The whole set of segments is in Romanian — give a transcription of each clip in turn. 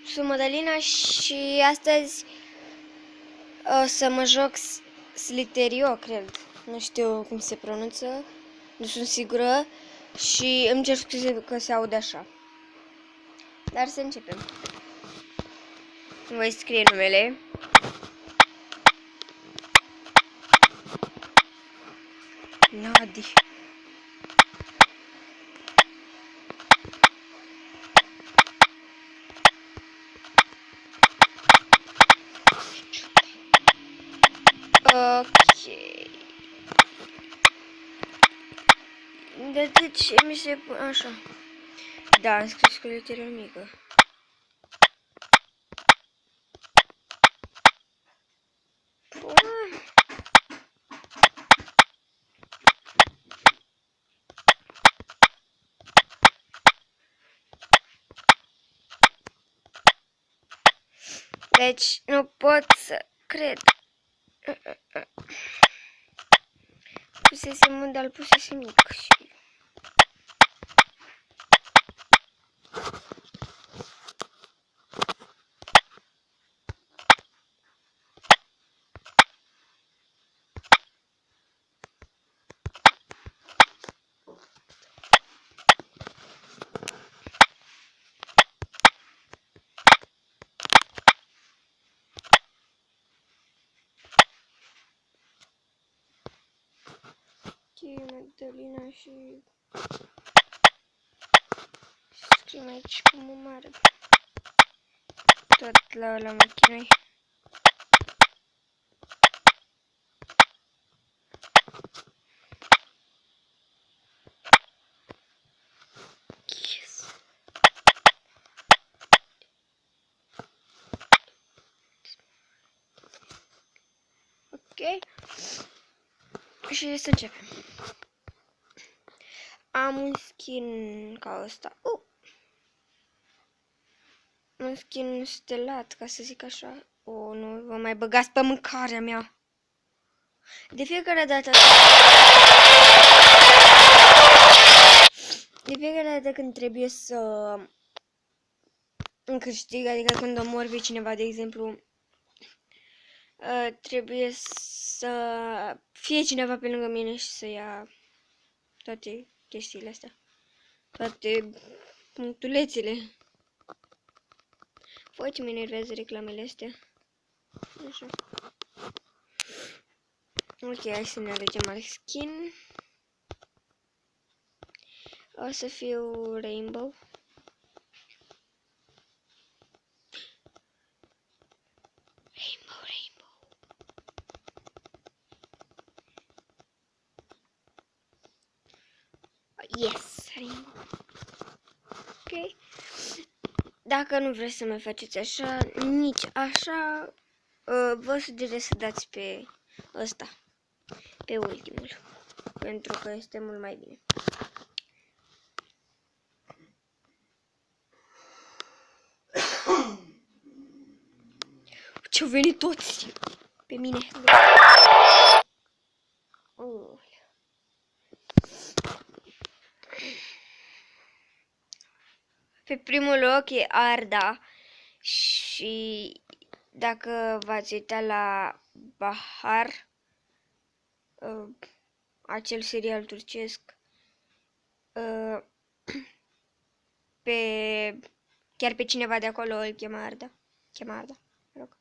Sunt Madalina și astăzi o să mă joc Slither.io, cred. Nu știu cum se pronunță, nu sunt sigură și îmi cer scuze că se aude așa. Dar să începem. Voi scrie numele. Nadi. Ok. De ce mi se pune așa? Da, am scris cu literă mică. Deci nu pot să cred. Pusesem unde îl pusesem mic și... Madalina și scriem aici cum o mare. Tot la ăla mă chinui. Yes. Ok. Și să începem. Am un skin ca ăsta. Un skin stelat, ca să zic așa. Nu vă mai băgați pe mâncarea mea. De fiecare dată când trebuie să câștig, adică când omor pe cineva, de exemplu, trebuie să fie cineva pe lângă mine și să ia toate chestiile astea. Toate punctulețele. Voi ce mă enervează reclamele astea. Așa. Ok, hai să ne alegem alt skin. O să fiu Rainbow. Yes, Rainbow. Ok. Dacă nu vreți să mai faceți așa, nici așa, vă sugerez să dați pe ăsta, pe ultimul, pentru că este mult mai bine. Ce-au venit toți pe mine. Pe primul loc e Arda și dacă v-ați uitat la Bahar, acel serial turcesc, chiar pe cineva de acolo îl cheamă Arda. Mă rog.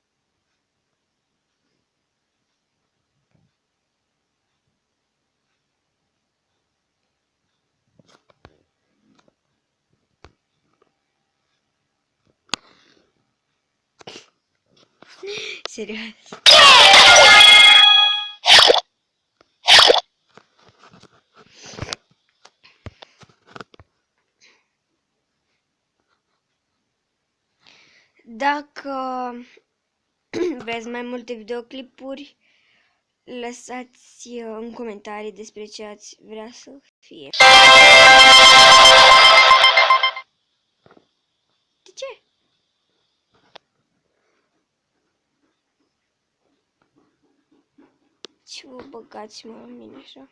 Serios. Dacă vreți mai multe videoclipuri, lăsați în comentarii despre ce ați vrea să fie. De ce? Ce vă băgați, mă, în mine așa?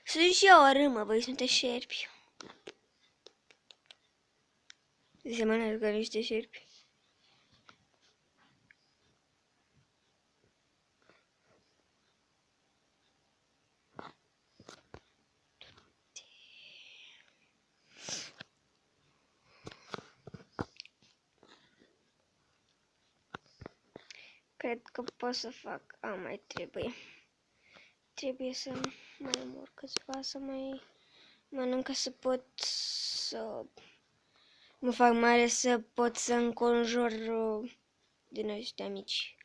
Sunt și eu o râmă, voi sunteți șerpi. Seamănă ca niște șerpi. Cred că pot să fac... mai trebuie. Trebuie să mai mor câțiva, să mai mănânc ca să pot să mă fac mare, să pot să înconjur din ăștia mici.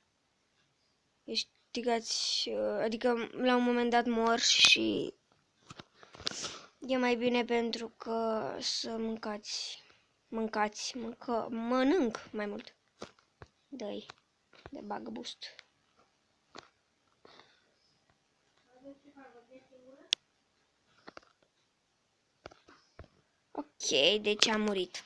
Știgați, adică la un moment dat mor și e mai bine pentru că să mănânc mai mult. Dă-i, de bag boost. Ok, deci a murit.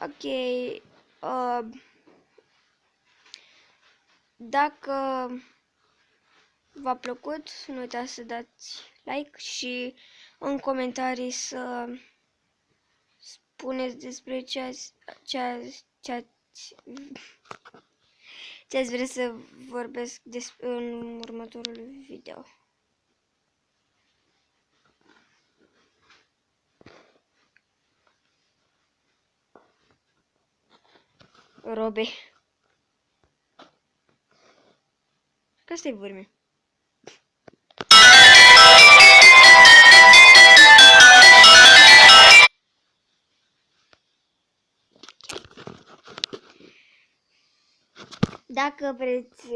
Ok, dacă v-a plăcut, nu uitați să dați like și în comentarii să spuneți despre ce ați vrea să vorbesc în următorul video. Robe. Că asta-i vorme. Dacă vreți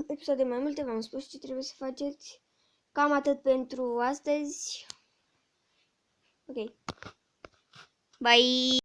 episoade mai multe, v-am spus ce trebuie să faceți. Cam atât pentru astăzi. Ok. Bye!